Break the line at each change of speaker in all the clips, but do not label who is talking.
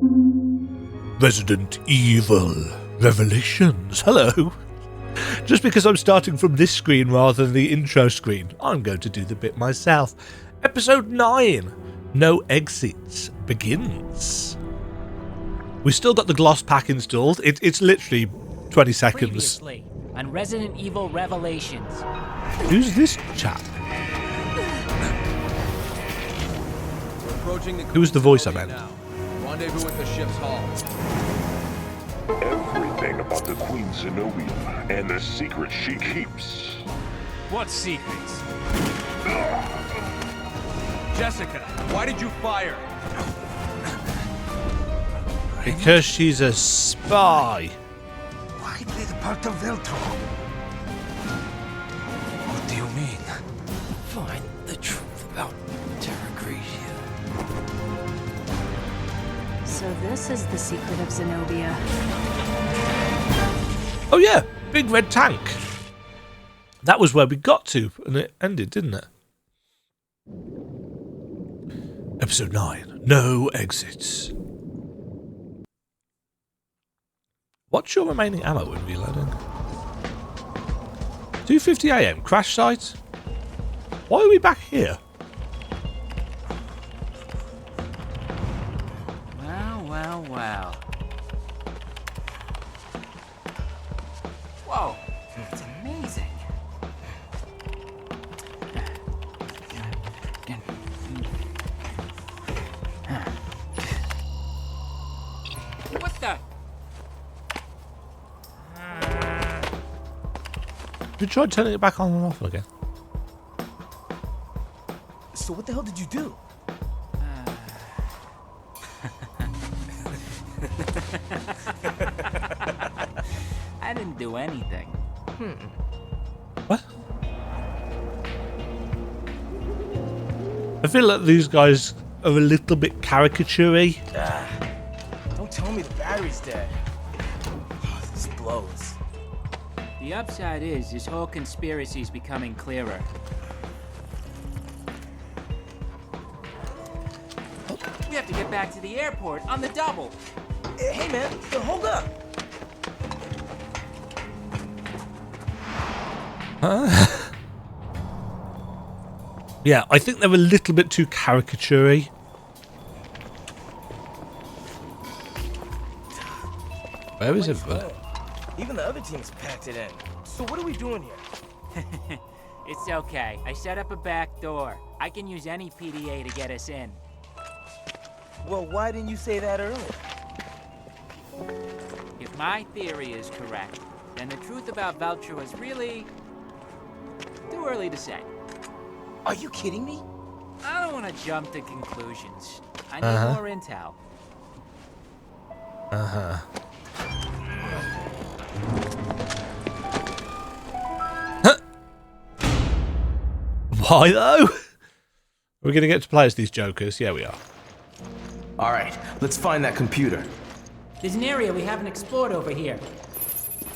Resident Evil Revelations. Hello. Just because I'm starting from this screen rather than the intro screen, I'm going to do the bit myself. Episode 9, No Exits, begins. We still got the gloss pack installed. It's literally 20 seconds.
Previously on Resident Evil Revelations.
Who's this chap? Who's the voice I meant?
Rendezvous at the ship's hull.
Everything about the Queen Zenobia and the secrets she keeps.
What secrets? Jessica, why did you fire?
Because she's a spy.
Why play the part of Veltro? What do you mean?
Find the truth about Terra Gracia.
So this is the secret of Zenobia.
Oh yeah, big red tank. That was where we got to, and it ended, didn't it? Episode 9, No Exits. What's your remaining ammo when reloading? 2:50 AM, crash site? Why are we back here?
Well. Whoa, it's amazing. What the?
You tried turning it back on and off again.
So what the hell did you do?
I didn't do anything.
What? I feel like these guys are a little bit caricature-y.
Don't tell me the battery's dead. Oh, this blows.
The upside is this whole conspiracy is becoming clearer. We have to get back to the airport on the double.
Hey man, hold up.
Yeah, I think they're a little bit too caricature-y. Where is everybody?
Even the other teams packed it in. So what are we doing here?
It's okay. I set up a back door. I can use any PDA to get us in.
Well, why didn't you say that earlier?
If my theory is correct, then the truth about Veltro is really too early to say.
Are you kidding me?
I don't want to jump to conclusions. I need more intel.
Why though? We're gonna get to play as these jokers. Yeah, we are.
All right, let's find that computer.
There's an area we haven't explored over here.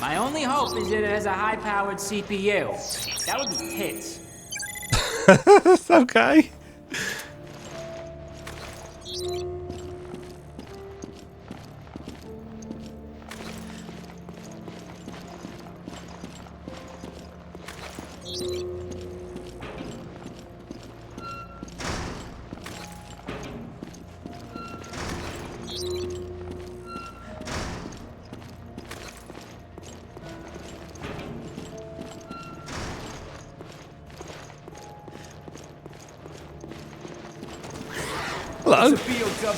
My only hope is that it has a high-powered CPU. That would be hits.
That's okay. Hello.
It's a BOW.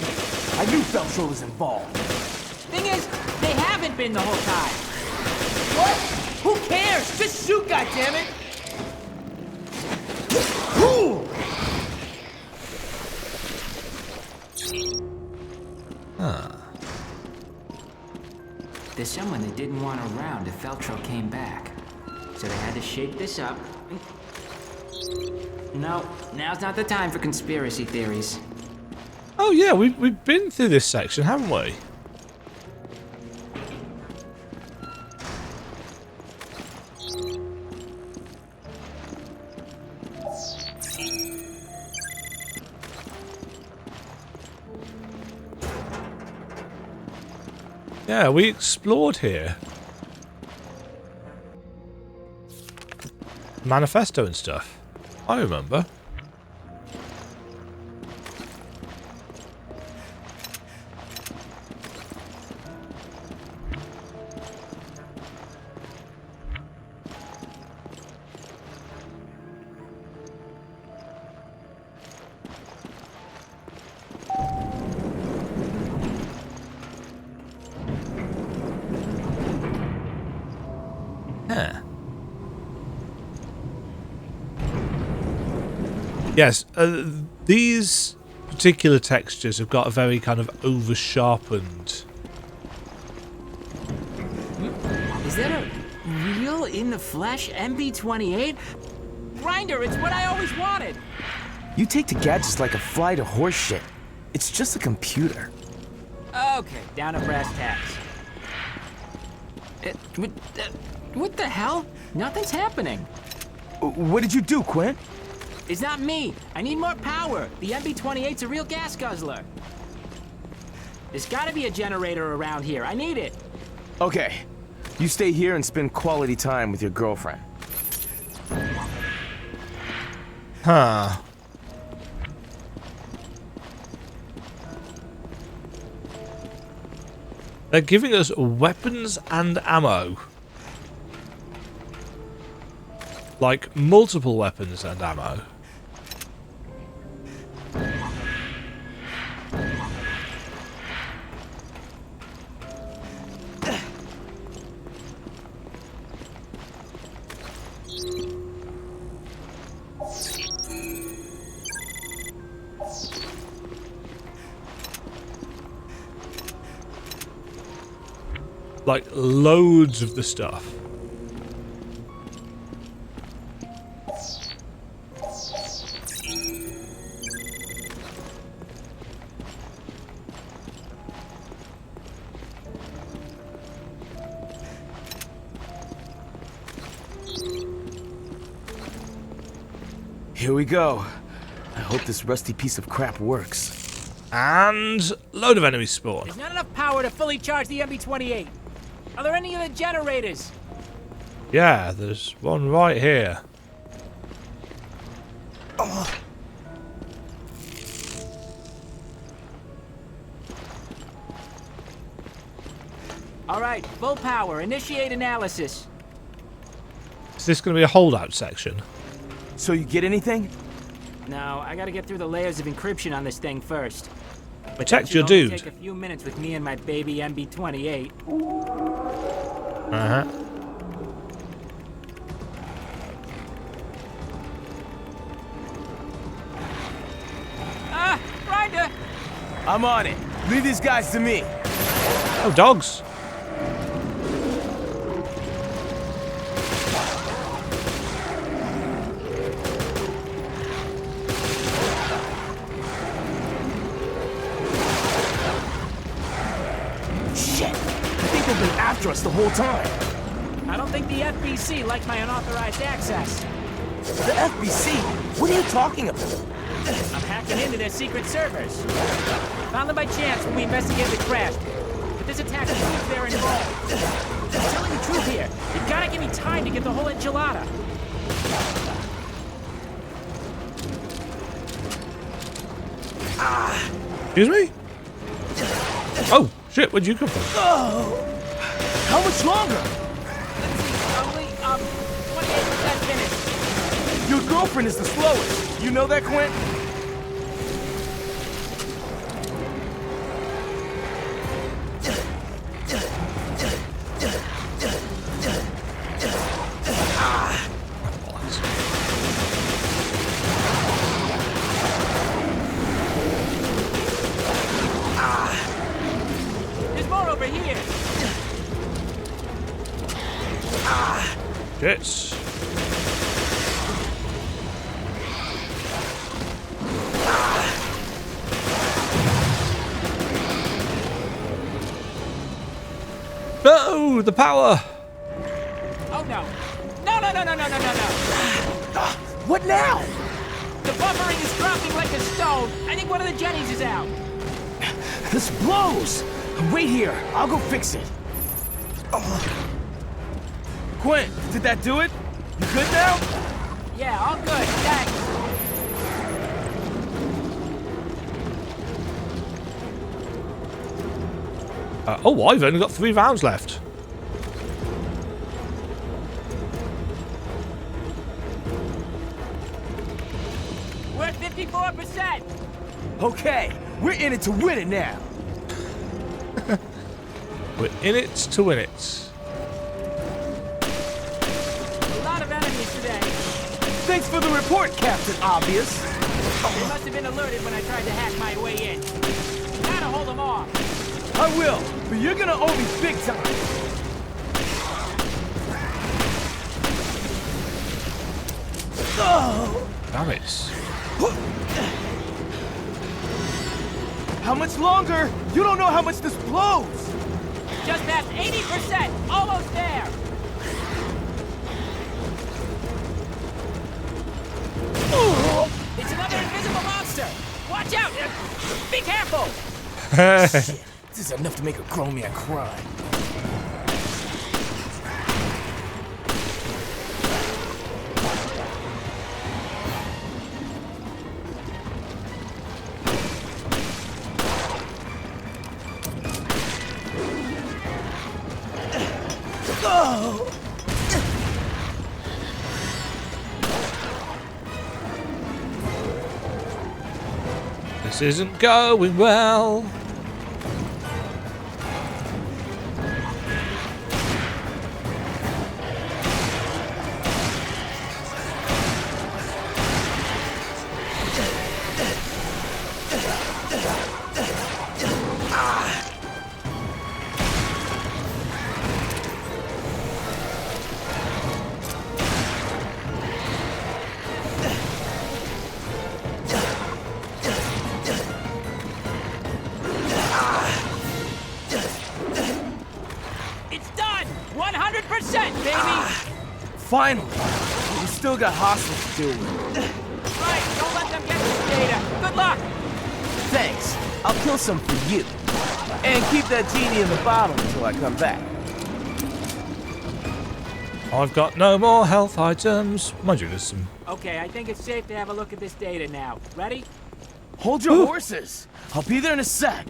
I knew Veltro was involved.
Thing is, they haven't been the whole time.
What? Who cares? Just shoot, goddammit!
There's someone that didn't want around if Veltro came back. So they had to shake this up. No, now's not the time for conspiracy theories.
Oh yeah, we've been through this section, haven't we? Yeah, we explored here. Manifesto and stuff. I remember. Yes, these particular textures have got a very kind of over-sharpened...
Is that a real in-the-flesh MB28? Grinder, it's what I always wanted!
You take to gadgets like a fly to horse shit. It's just a computer.
Okay, down to brass tacks. What the hell? Nothing's happening.
What did you do, Quint?
It's not me. I need more power. The MB28's a real gas guzzler. There's gotta be a generator around here. I need it.
Okay. You stay here and spend quality time with your girlfriend.
Huh. They're giving us weapons and ammo. Like, multiple weapons and ammo. Like, loads of the stuff.
Here we go. I hope this rusty piece of crap works.
And load of enemies spawn.
There's not enough power to fully charge the MB28. Are there any other generators?
Yeah, there's one right here.
Oh.
All right, full power. Initiate analysis.
Is this going to be a holdout section?
So you get anything?
No, I gotta get through the layers of encryption on this thing first.
Protect your
It'll only
dude.
take a few minutes with me and my baby MB28.
Uh-huh.
Ah, Grinder!
I'm on it. Leave these guys to me.
Oh, dogs.
Shit! I think they've been after us the whole time.
I don't think the FBC likes my unauthorized access.
The FBC? What are you talking about?
I'm hacking into their secret servers. Found them by chance when we investigated the crash. But this attack proves they're involved. I'm telling the truth here. You gotta give me time to get the whole enchilada.
Excuse me? Oh, shit, where'd you come from?
Oh! How much longer?
Let's see, only, 28% finished.
Your girlfriend is the slowest. You know that, Quint?
There's more over here.
Shit. No, the power.
Oh no. No.
What now?
The buffering is dropping like a stone. I think one of the jennies is out.
This blows. Wait here. I'll go fix it. Quinn, did that do it? You good now?
Yeah, all good, thanks.
Oh, I've only got 3 rounds left.
We're at 54%.
Okay, we're in it to win it now.
We're in it to win it.
A lot of enemies today.
Thanks for the report, Captain Obvious.
They must have been alerted when I tried to hack my way in. Gotta hold them off.
I will, but you're gonna owe me big time. Oh.
Damn it.
How much longer? You don't know how much this blows.
Just past 80%. Almost there. It's another invisible monster. Watch out. Be careful.
Shit, this is enough to make a grown man cry. Oh.
This isn't going well.
It's done. 100%, baby.
Finally, but we still got hostiles to deal with.
Right, don't let them get this data. Good luck.
Thanks. I'll kill some for you. And keep that genie in the bottle until I come back.
I've got no more health items. Mind you, there's some...
Okay, I think it's safe to have a look at this data now. Ready?
Hold your horses. I'll be there in a sec.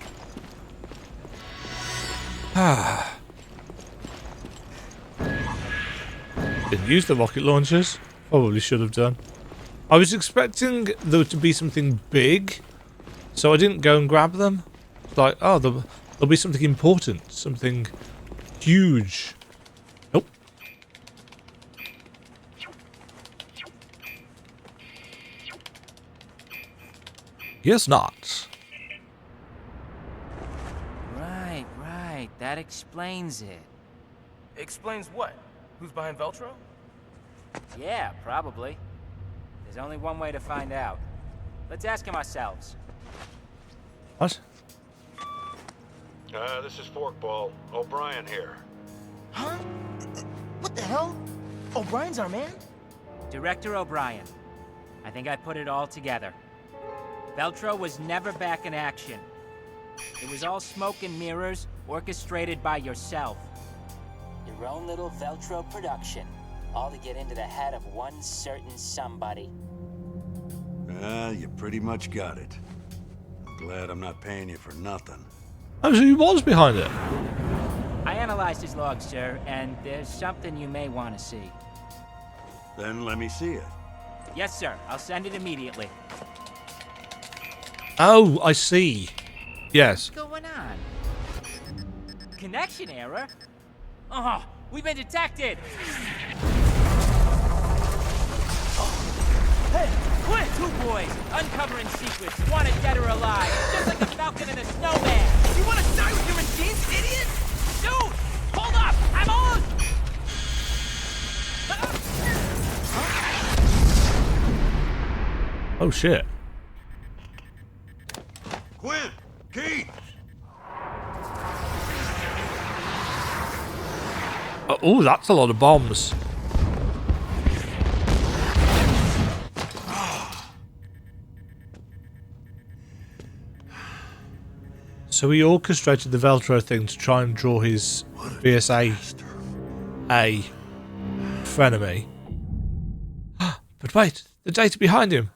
Didn't use the rocket launchers. Probably should have done. I was expecting there to be something big, so I didn't go and grab them. It's like, oh, there'll be something important, something huge. Nope. Guess not.
Right. That explains it.
Explains what? Who's behind Veltro?
Yeah, probably. There's only one way to find out. Let's ask him ourselves.
What?
This is Forkball. O'Brien here.
Huh? What the hell? O'Brien's our man?
Director O'Brien. I think I put it all together. Veltro was never back in action. It was all smoke and mirrors, orchestrated by yourself.
Your own little Veltro production. All to get into the head of one certain somebody.
You pretty much got it. I'm glad I'm not paying you for nothing.
Oh, so he was behind it.
I analyzed his log, sir, and there's something you may want to see.
Then let me see it.
Yes, sir. I'll send it immediately.
Oh, I see. Yes.
What's going on? Connection error? Oh, we've been detected!
Hey, Quinn!
Two boys, uncovering secrets, wanted dead or alive, just like a falcon and a snowman.
You want to die with your machines, idiot?
Dude, hold up! I'm on!
Oh, shit.
Quinn! Keith!
Oh, that's a lot of bombs. So he orchestrated the Veltro thing to try and draw his BSA frenemy. But wait, the data behind him.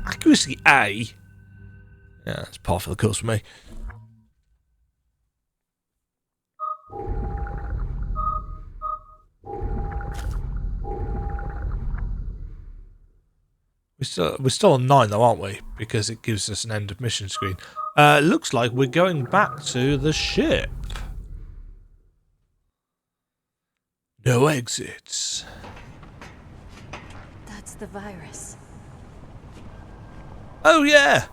Accuracy A. Yeah, that's par for the course for me. We're still on 9 though, aren't we? Because it gives us an end of mission screen. Looks like we're going back to the ship. No exits.
That's the virus.
Oh yeah!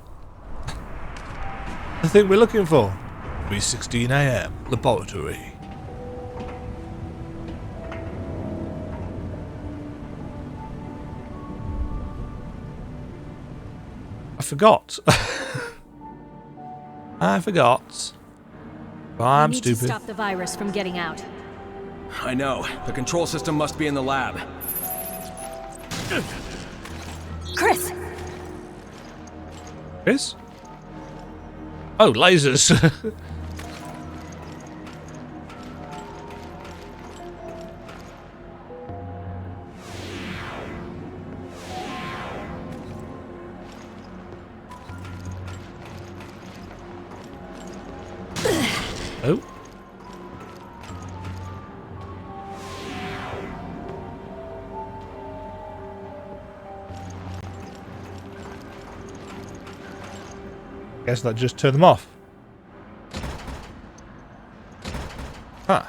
The thing we're looking for. 3:16 AM, laboratory. I forgot. I forgot. I'm
we need
stupid.
to stop the virus from getting out.
I know. The control system must be in the lab.
Chris!
Chris? Oh, lasers. Oh. Guess that just turned them off. Huh.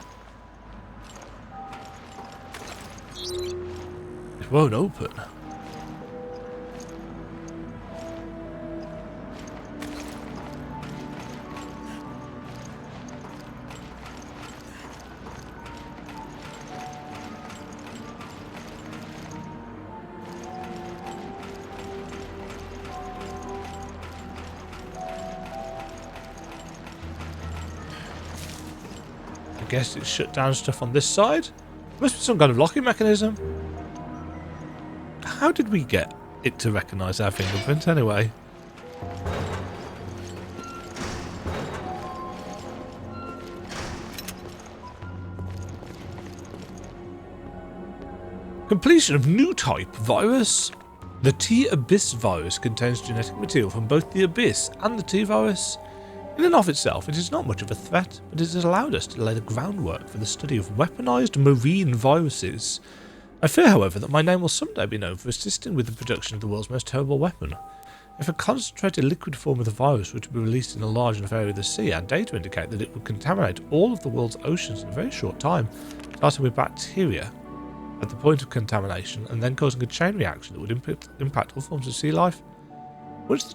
It won't open. I guess it shut down stuff on this side. Must be some kind of locking mechanism. How did we get it to recognise our fingerprint anyway? Completion of new type virus. The T-Abyss virus contains genetic material from both the Abyss and the T-Virus. In and of itself, it is not much of a threat, but it has allowed us to lay the groundwork for the study of weaponized marine viruses. I fear, however, that my name will someday be known for assisting with the production of the world's most terrible weapon. If a concentrated liquid form of the virus were to be released in a large enough area of the sea, our data indicate that it would contaminate all of the world's oceans in a very short time, starting with bacteria at the point of contamination and then causing a chain reaction that would impact all forms of sea life. Once the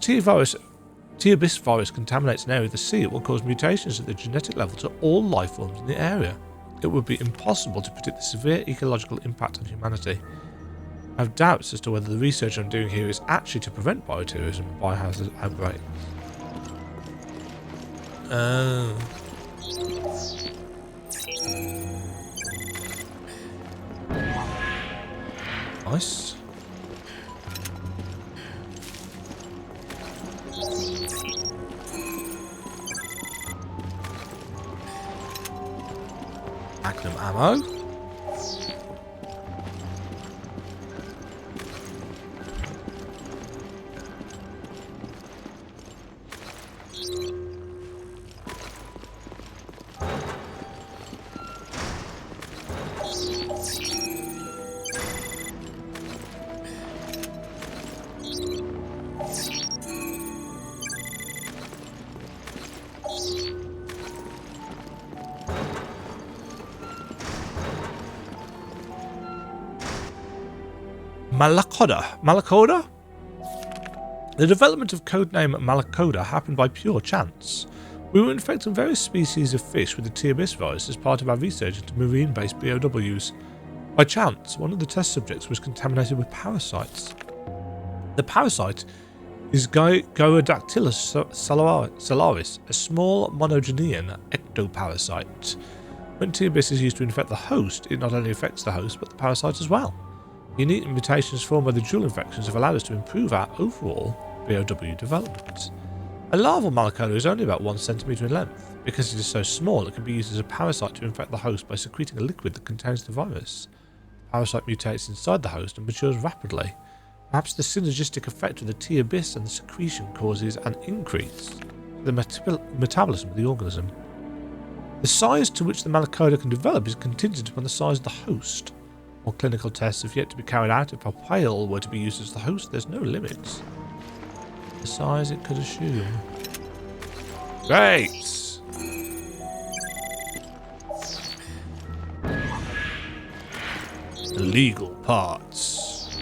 T-Abyss virus contaminates an area of the sea, it will cause mutations at the genetic level to all life forms in the area. It would be impossible to predict the severe ecological impact on humanity. I have doubts as to whether the research I'm doing here is actually to prevent bioterrorism and biohazard outbreaks. Oh. Nice. Magnum ammo. Malacoda? The development of codename Malacoda happened by pure chance. We were infecting various species of fish with the T-Abyss virus as part of our research into marine-based BOWs. By chance, one of the test subjects was contaminated with parasites. The parasite is Gyrodactylus salaris, a small monogenean ectoparasite. When T-Abyss is used to infect the host, it not only affects the host but the parasite as well. Unique mutations formed by the dual infections have allowed us to improve our overall BOW development. A larval Malacoda is only about 1 centimetre in length. Because it is so small, it can be used as a parasite to infect the host by secreting a liquid that contains the virus. The parasite mutates inside the host and matures rapidly. Perhaps the synergistic effect of the T-abyss and the secretion causes an increase in the metabolism of the organism. The size to which the Malacoda can develop is contingent upon the size of the host. More clinical tests have yet to be carried out. If a whale were to be used as the host, there's no limits. The size it could assume. Great! Illegal parts.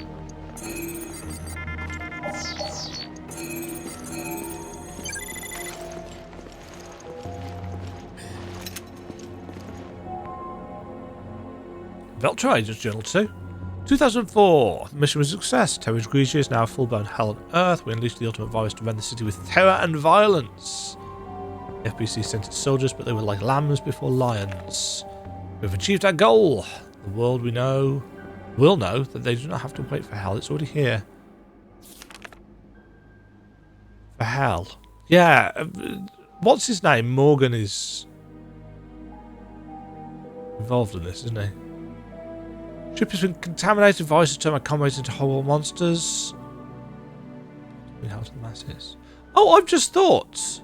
Veltro Agents Journal 2. 2004. The mission was a success. Terra Grigia is now a full-blown hell on Earth. We unleashed the ultimate virus to rend the city with terror and violence. The FBC sent its soldiers, but they were like lambs before lions. We've achieved our goal. The world we know will know that they do not have to wait for hell. It's already here. For hell. Yeah. What's his name? Morgan is involved in this, isn't he? Ship has been contaminated. Viruses turn my comrades into horrible monsters. Hell to the masses. Oh, I've just thought.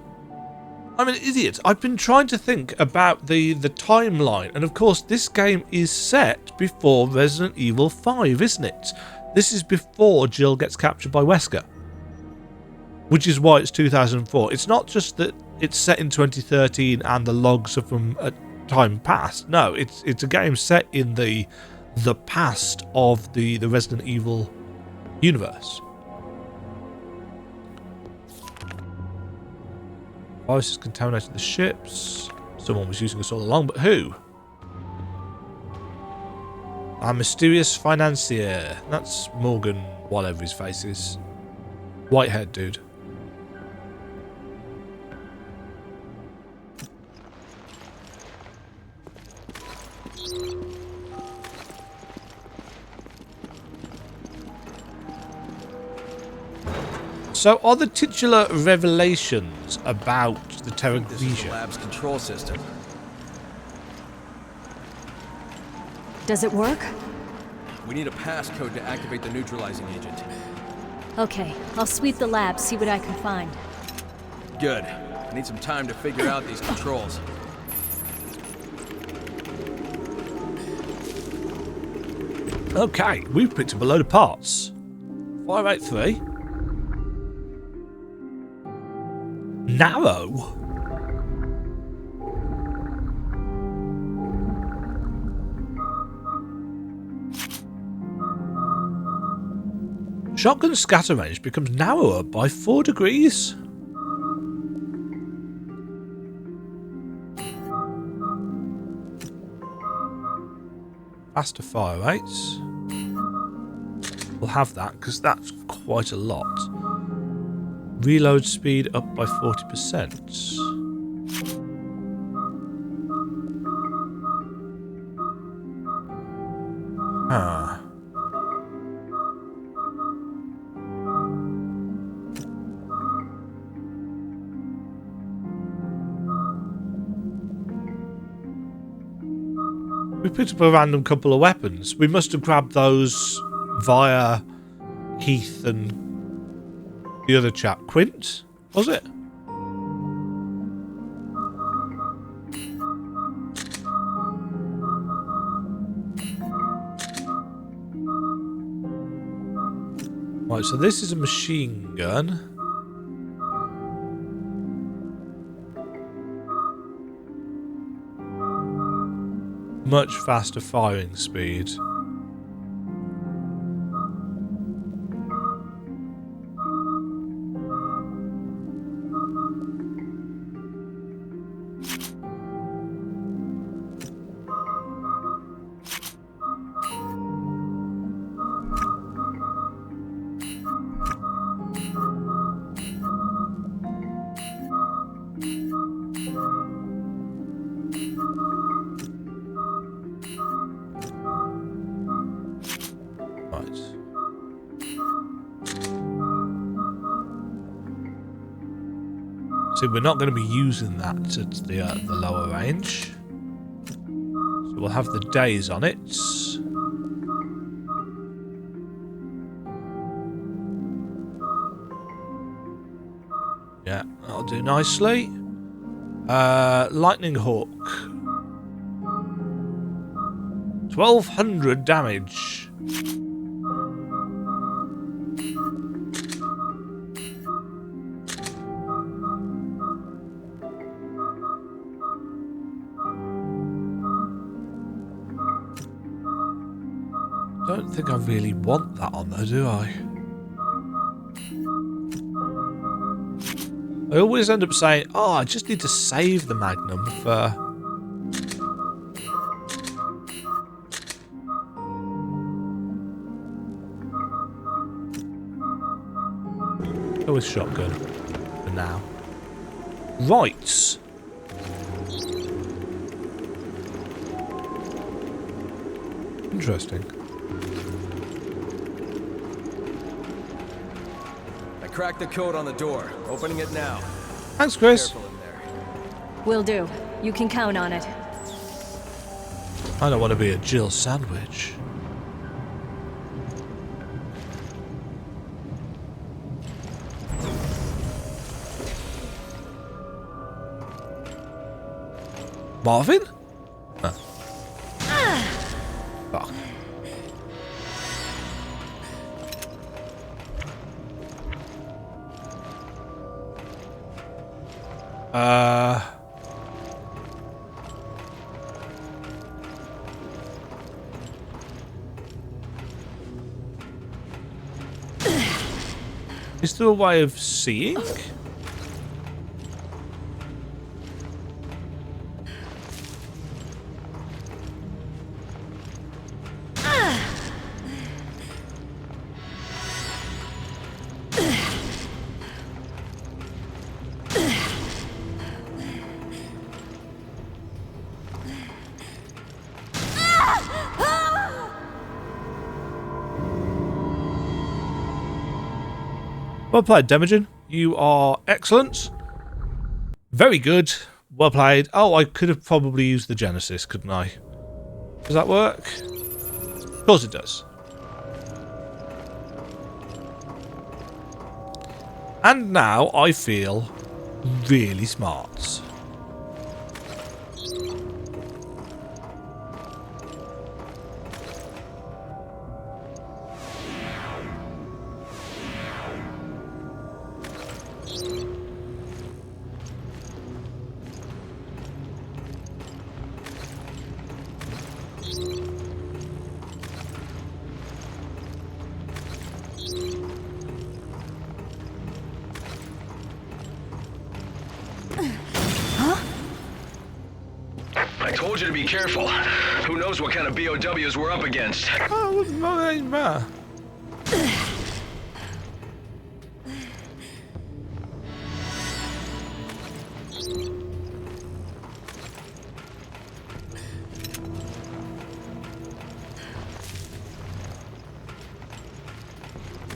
I'm an idiot. I've been trying to think about the timeline, and of course this game is set before Resident Evil 5, isn't it? This is before Jill gets captured by Wesker, which is why it's 2004. It's not just that it's set in 2013 and the logs are from a time past. No, it's a game set in the past of the Resident Evil universe. Viruses contaminated the ships. Someone was using us all along, but who? Our mysterious financier. That's Morgan, whatever his face is. White-haired dude. So, are the titular revelations about the Terra
This is the
Grigia?
lab's control system.
Does it work?
We need a passcode to activate the neutralizing agent.
Okay, I'll sweep the lab, see what I can find.
Good. I need some time to figure out these controls.
Okay, we've picked up a load of parts. 583. Narrow. Shotgun scatter range becomes narrower by 4 degrees. Faster fire rates. We'll have that because that's quite a lot. Reload speed up by 40%. Ah. We picked up a random couple of weapons. We must have grabbed those via Heath and the other chap, Quint, was it? Right, so this is a machine gun. Much faster firing speed. See, we're not going to be using that at the lower range. So we'll have the days on it. Yeah, that'll do nicely. Lightning Hawk. 1200 damage. Don't think I really want that on there, do I? I always end up saying, oh, I just need to save the Magnum for... Go with shotgun for now. Right. Interesting.
Crack the code on the door. Opening it now.
Thanks, Chris.
Careful in there.
Will do. You can count on it.
I don't want to be a Jill sandwich. Marvin? Huh. Fuck. Is there a way of seeing? Well played, Demajen. You are excellent. Very good. Well played. Oh, I could have probably used the Genesis, couldn't I? Does that work? Of course it does. And now I feel really smart.
I told you to be careful. Who knows what kind of BOWs we're up against.
Oh, what's my name?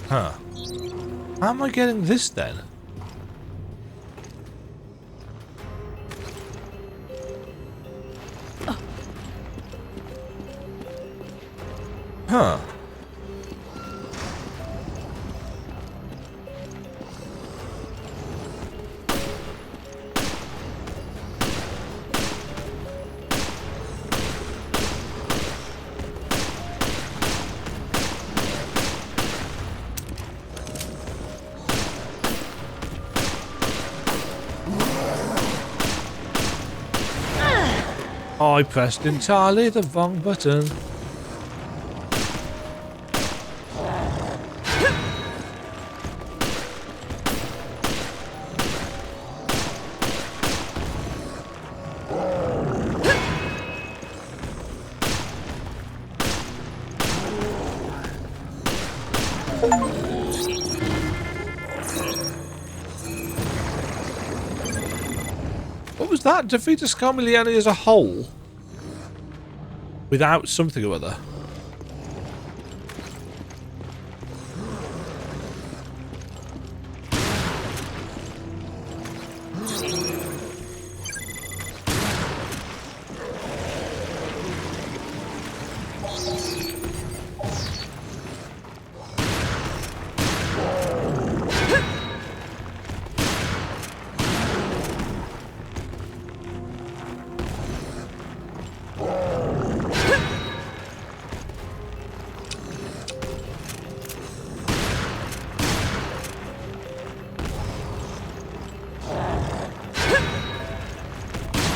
Huh. How am I getting this then? Huh. I pressed entirely the wrong button. What was that? Defeat a Scarmiliani as a whole? Without something or other.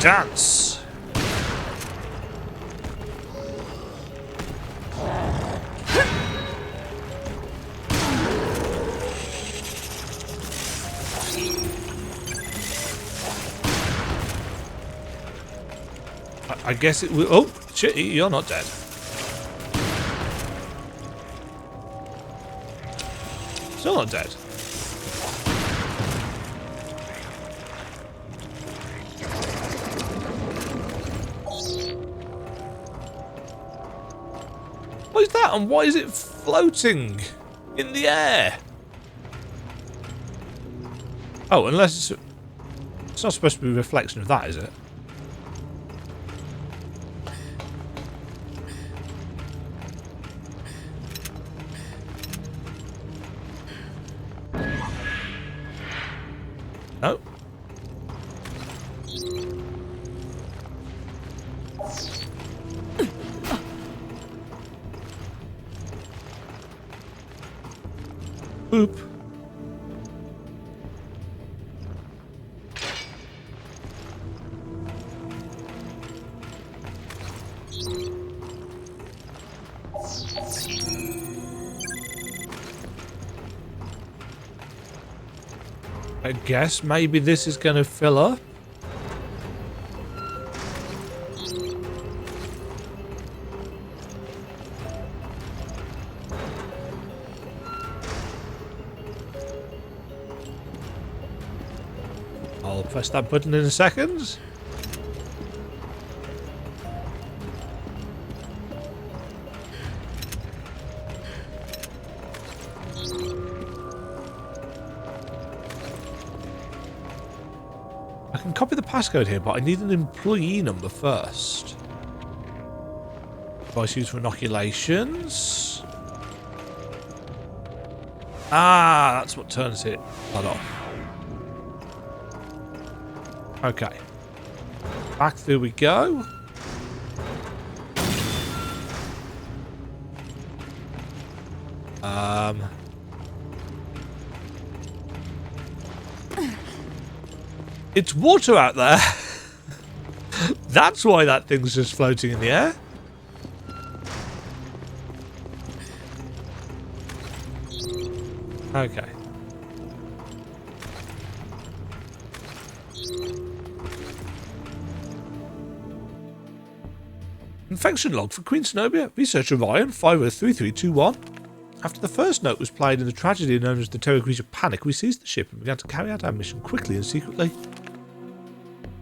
Dance! I guess it will. Oh, shit, you're not dead. Still not dead. What is that? And why is it floating in the air? Oh, unless it's not supposed to be a reflection of that, is it? No. Boop. I guess maybe this is going to fill up. I'll press that button in a second. I can copy the passcode here, but I need an employee number first. Device used for inoculations. Ah, that's what turns it off. Okay. Back through we go. It's water out there. That's why that thing's just floating in the air. Okay. Infection log for Queen Zenobia. Researcher Ryan 503321. After the first note was played in the tragedy known as the Terra Grigia Panic, we seized the ship and began to carry out our mission quickly and secretly.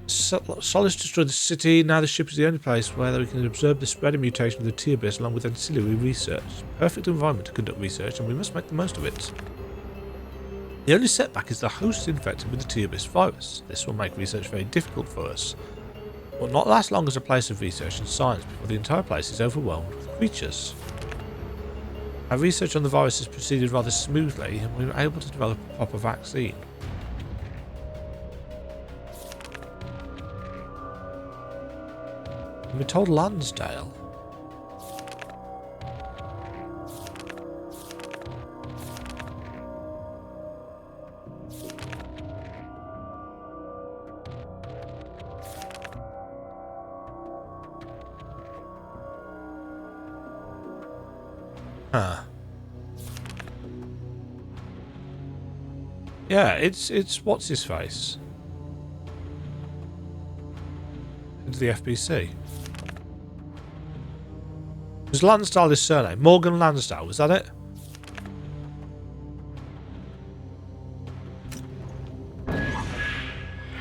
Solace destroyed the city. Now the ship is the only place where we can observe the spread and mutation of the T-Abyss along with ancillary research. Perfect environment to conduct research, and we must make the most of it. The only setback is the host infected with the T-Abyss virus. This will make research very difficult for us. It will not last long as a place of research and science before the entire place is overwhelmed with creatures. Our research on the virus has proceeded rather smoothly, and we were able to develop a proper vaccine. We told Lansdale. Huh. Yeah, it's what's his face? Into the FBC. Was Lansdale his surname? Morgan Lansdale, was that it?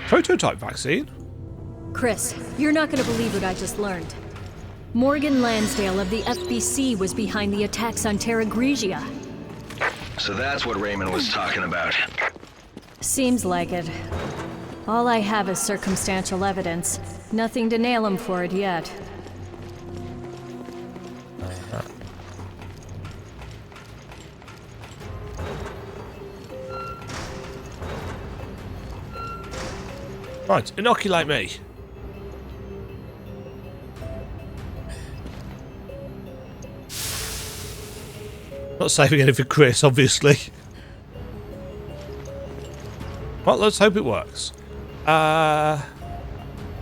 Prototype vaccine?
Chris, you're not going to believe what I just learned. Morgan Lansdale of the FBC was behind the attacks on Terra Grigia.
So that's what Raymond was talking about.
Seems like it. All I have is circumstantial evidence. Nothing to nail him for it yet.
Right, inoculate me. Not saving any for Chris, obviously. Well, let's hope it works.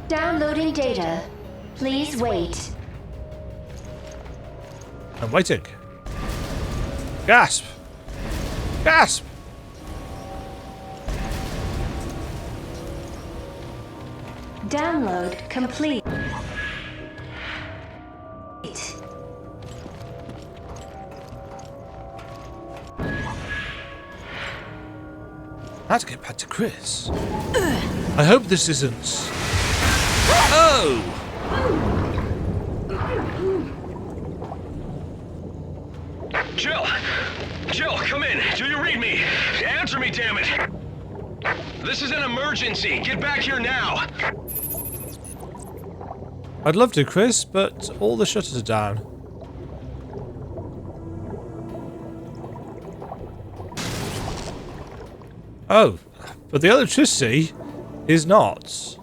Downloading data. Please wait.
I'm waiting. Gasp! Gasp!
Download complete.
I have to get back to Chris. I hope this isn't... Oh!
Jill! Jill, come in. Do you read me? Answer me, damn it! This is an emergency. Get back here now.
I'd love to, Chris, but all the shutters are down. Oh, but the electricity is not.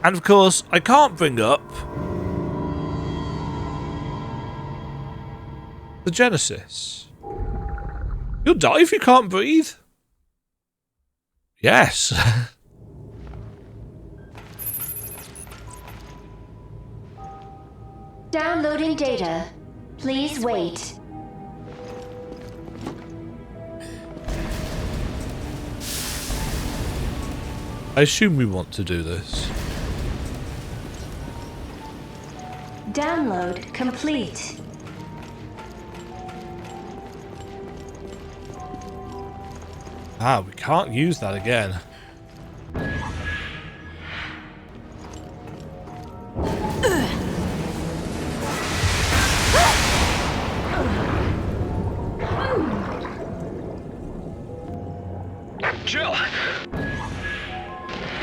And of course, I can't bring up the Genesis. You'll die if you can't breathe. Yes.
Downloading data. Please wait.
I assume we want to do this.
Download complete.
Ah, we can't use that again.
Jill!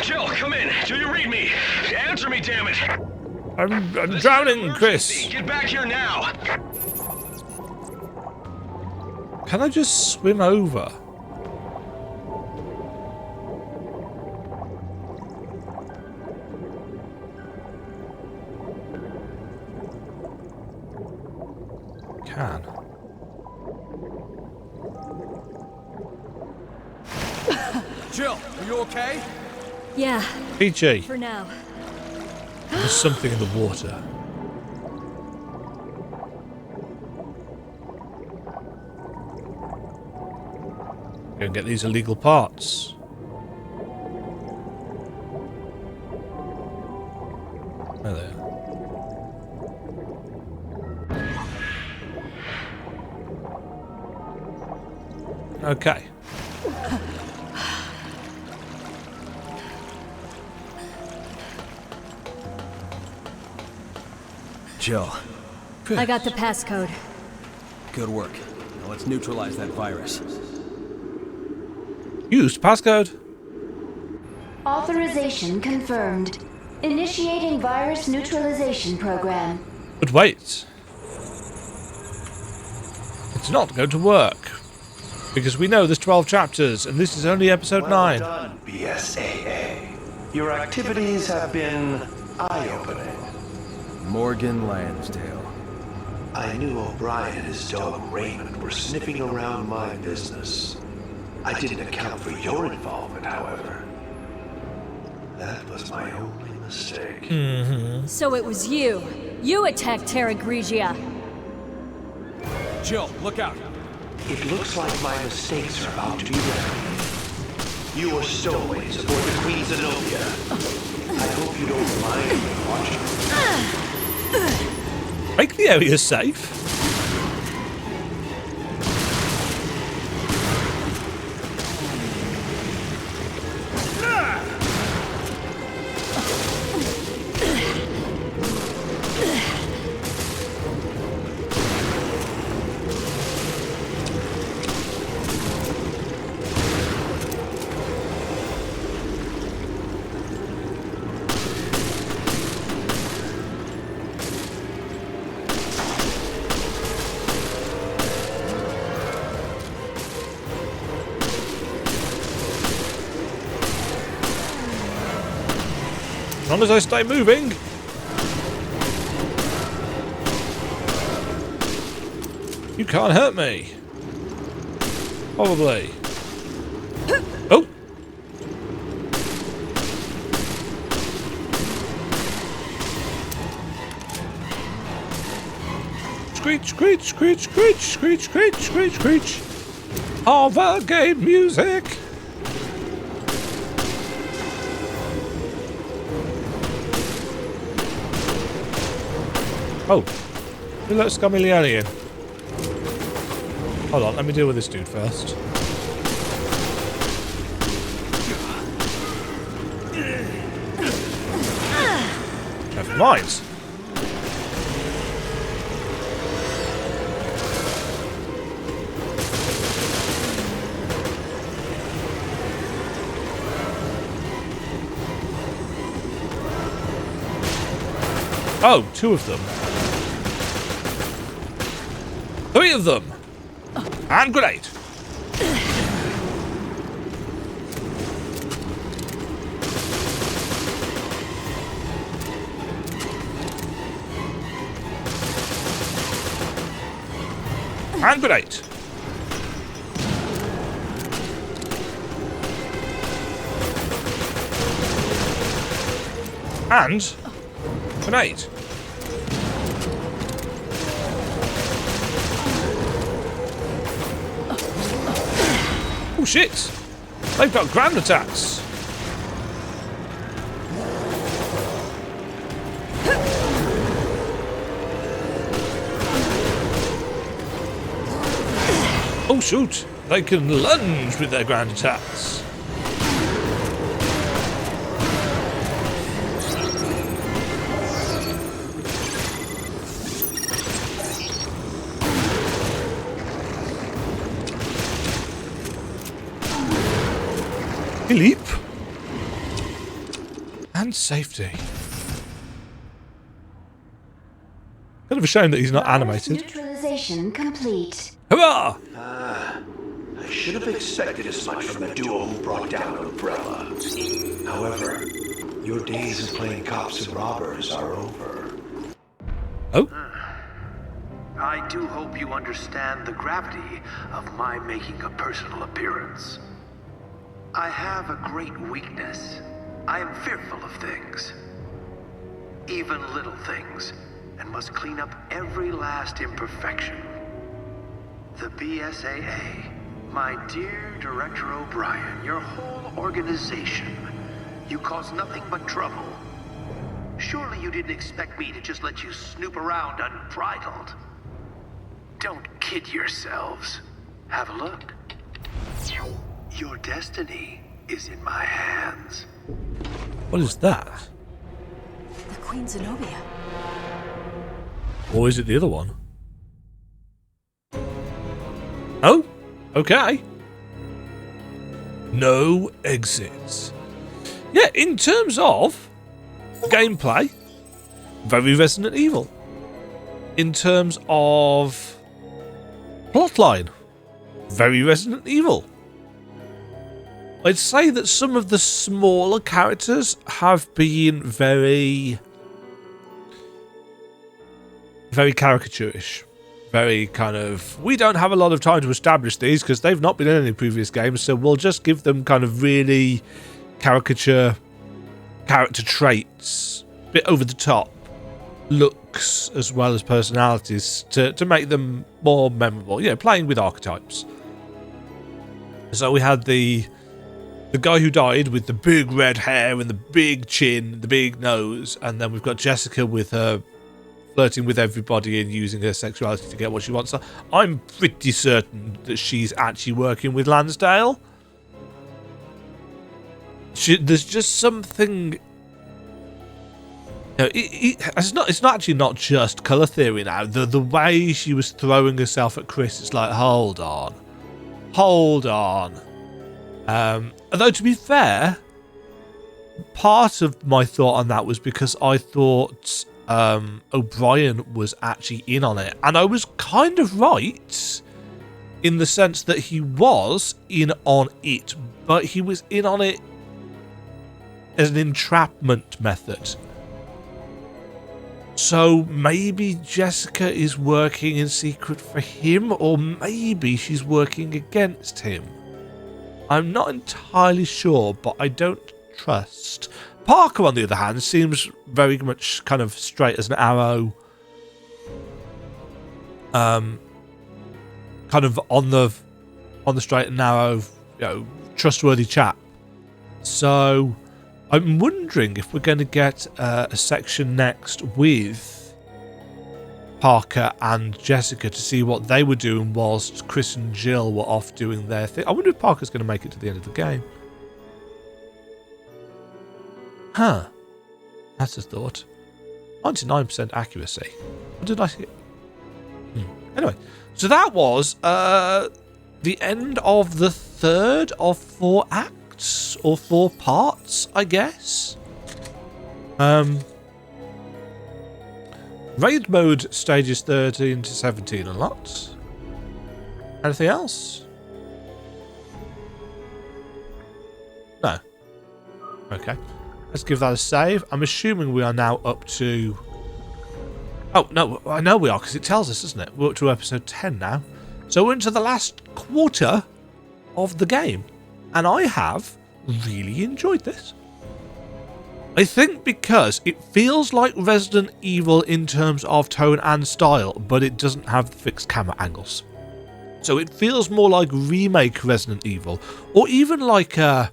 Jill, come in. Do you read me? Answer me, damn it!
I'm drowning, Chris.
Get back here now.
Can I just swim over? Can.
Jill, are you okay?
Yeah,
PG.
for now.
There's something in the water. Go and get these illegal parts. There they are. Okay.
Jill,
I got the passcode.
good work. Now let's neutralize that virus.
Used passcode.
Authorization confirmed. Initiating virus neutralization program.
But wait. It's not going to work. Because we know there's 12 chapters, and this is only episode 9.
Well done, BSAA. Your activities have been eye-opening.
Morgan Lansdale.
I knew O'Brien and his dog Raymond were sniffing around my business. I didn't account for your involvement, however. That was my only mistake.
So it was you. You attacked Terra Grigia.
Jill, look out.
It looks like my mistakes are about to be remedied. You are stowaways aboard the Queen Zenobia. I hope you don't mind me watching.
Make the area safe. As long as I stay moving. You can't hurt me. Probably. Oh! Screech, screech, screech, screech, screech, screech, screech, screech. Horror game music. Oh, you look scummy alien. Hold on, let me deal with this dude first. Never mind. Oh, 2 of them. 3 of them. And grenade. And grenade. And grenade. Oh shit! They've got ground attacks. Oh shoot! They can lunge with their ground attacks. Leap and safety. Kind of a shame that he's not animated.
Neutralization complete.
Hurrah!
I should have expected as much from the duo who brought down Umbrella. However, your days of playing cops and robbers are over.
Oh?
I do hope you understand the gravity of my making a personal appearance. I have a great weakness. I am fearful of things. Even little things. And must clean up every last imperfection. The BSAA, my dear Director O'Brien, your whole organization. You cause nothing but trouble. Surely you didn't expect me to just let you snoop around unbridled. Don't kid yourselves. Have a look. Your destiny is in my hands.
What is that?
The Queen Zenobia.
Or is it the other one? Oh, okay. No exits. Yeah, in terms of gameplay, very Resident Evil. In terms of plotline, very Resident Evil. I'd say that some of the smaller characters have been very caricaturish. Very kind of, we don't have a lot of time to establish these because they've not been in any previous games, so we'll just give them kind of really character traits, bit over the top looks as well as personalities to make them more memorable. Yeah, playing with archetypes. So we had the guy who died with the big red hair and the big chin, the big nose, and then we've got Jessica with her flirting with everybody and using her sexuality to get what she wants. So I'm pretty certain that she's actually working with Lansdale. There's just something. It's not actually not just colour theory now. The way she was throwing herself at Chris, it's like, hold on. Although to be fair, part of my thought on that was because I thought O'Brien was actually in on it, and I was kind of right in the sense that he was in on it, but he was in on it as an entrapment method. So maybe Jessica is working in secret for him, or maybe she's working against him. I'm not entirely sure, but I don't trust. Parker, on the other hand, seems very much kind of straight as an arrow. Kind of on the straight and narrow, trustworthy chap. So I'm wondering if we're going to get a section next with Parker and Jessica to see what they were doing whilst Chris and Jill were off doing their thing. I wonder if Parker's going to make it to the end of the game. Huh. That's a thought. 99% accuracy. What did I see? Anyway, so that was the end of the third of 4 acts, or 4 parts, I guess. Raid mode stages 13 to 17 unlocked. Anything else? No. Okay. Let's give that a save. I'm assuming we are now up to... Oh, no, I know we are, because it tells us, doesn't it? We're up to episode 10 now. So we're into the last quarter of the game. And I have really enjoyed this. I think because it feels like Resident Evil in terms of tone and style, but it doesn't have the fixed camera angles. So it feels more like remake Resident Evil, or even like a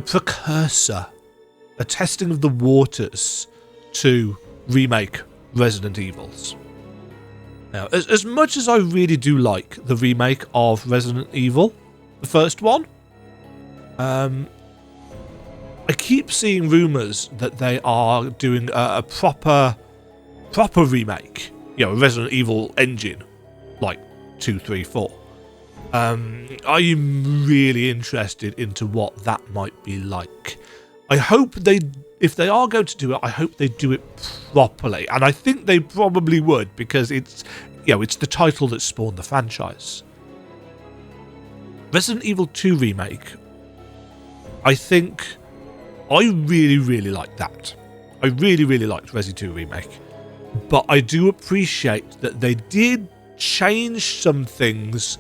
precursor, a testing of the waters to remake Resident Evils. Now, as much as I really do like the remake of Resident Evil, the first one, I keep seeing rumours that they are doing a proper remake, Resident Evil engine, like 2, 3, 4. I'm really interested into what that might be like. I hope if they are going to do it, I hope they do it properly, and I think they probably would, because it's the title that spawned the franchise. Resident Evil 2 remake, I think I really liked that. I really liked Resi 2 remake, but I do appreciate that they did change some things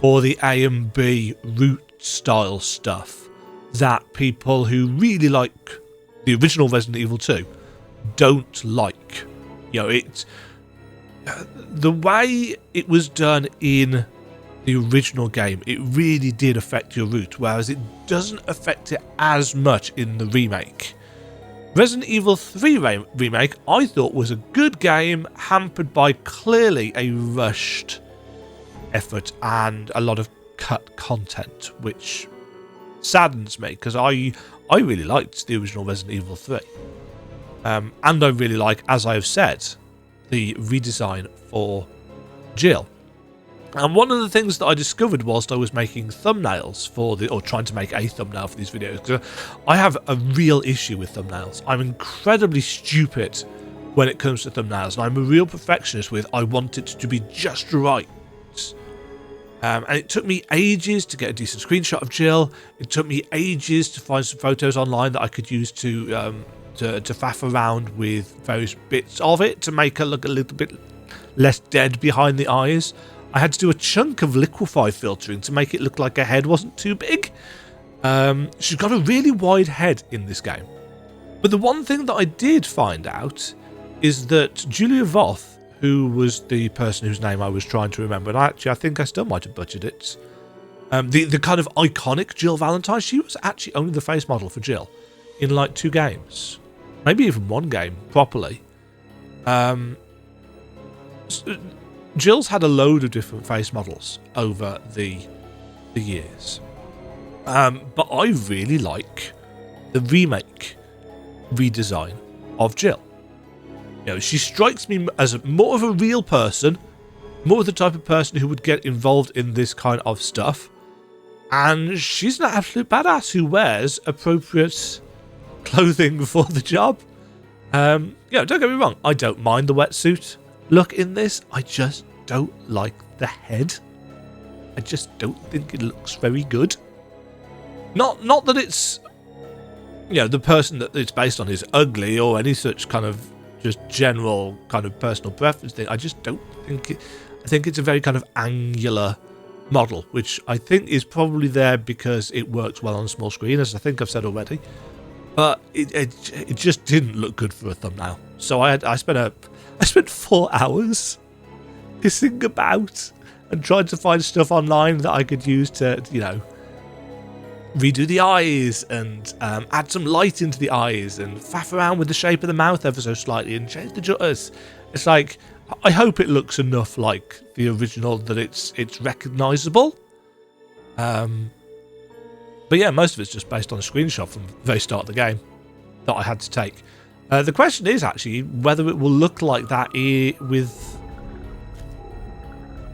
for the A and B route style stuff that people who really like the original Resident Evil 2 don't like. The way it was done in the original game, it really did affect your route, whereas it doesn't affect it as much in the remake. Resident Evil 3 remake, I thought, was a good game, hampered by clearly a rushed effort and a lot of cut content, which saddens me, because I really liked the original Resident Evil 3. And I really like, as I have said, the redesign for Jill. And one of the things that I discovered whilst I was making thumbnails or trying to make a thumbnail for these videos, because I have a real issue with thumbnails. I'm incredibly stupid when it comes to thumbnails, and I'm a real perfectionist with I want it to be just right. And it took me ages to get a decent screenshot of Jill. It took me ages to find some photos online that I could use to faff around with various bits of it to make her look a little bit less dead behind the eyes. I had to do a chunk of liquify filtering to make it look like her head wasn't too big. She's got a really wide head in this game. But the one thing that I did find out is that Julia Voth, who was the person whose name I was trying to remember, and I think I still might have butchered it. The kind of iconic Jill Valentine, she was actually only the face model for Jill in like 2 games. Maybe even 1 game properly. Jill's had a load of different face models over the years. But I really like the remake redesign of Jill. She strikes me as more of a real person, more of the type of person who would get involved in this kind of stuff. And she's an absolute badass who wears appropriate clothing for the job. Don't get me wrong, I don't mind the wetsuit look in this. I just don't like the head. I just don't think it looks very good. Not that it's, the person that it's based on is ugly or any such kind of just general kind of personal preference thing, I just don't think it... I think it's a very kind of angular model, which I think is probably there because it works well on a small screen, as I think I've said already. But it just didn't look good for a thumbnail. So I spent 4 hours pissing about and trying to find stuff online that I could use to, you know, redo the eyes and add some light into the eyes and faff around with the shape of the mouth ever so slightly and change the jutters. It's like, I hope it looks enough like the original that it's recognisable. But yeah, most of it's just based on a screenshot from the very start of the game that I had to take. The question is actually whether it will look like that with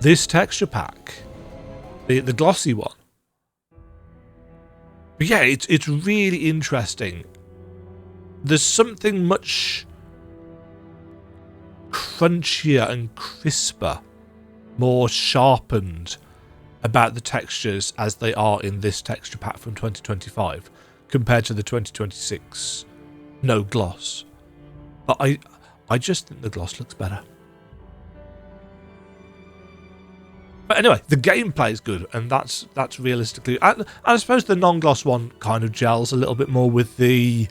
this texture pack, the glossy one. But yeah, it's really interesting. There's something much crunchier and crisper, more sharpened about the textures as they are in this texture pack from 2025 compared to the 2026 no gloss. But I just think the gloss looks better. But anyway, the gameplay is good, and that's realistically... And I suppose the non-gloss one kind of gels a little bit more with the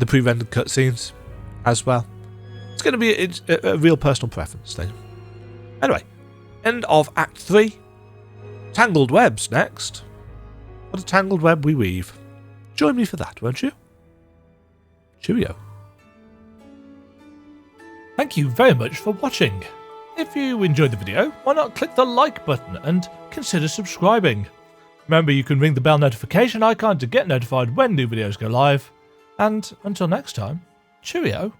pre-rendered cutscenes as well. It's going to be a real personal preference thing. Anyway, end of Act 3. Tangled webs next. What a tangled web we weave. Join me for that, won't you? Cheerio. Thank you very much for watching. If you enjoyed the video, why not click the like button and consider subscribing. Remember, you can ring the bell notification icon to get notified when new videos go live. And until next time, cheerio.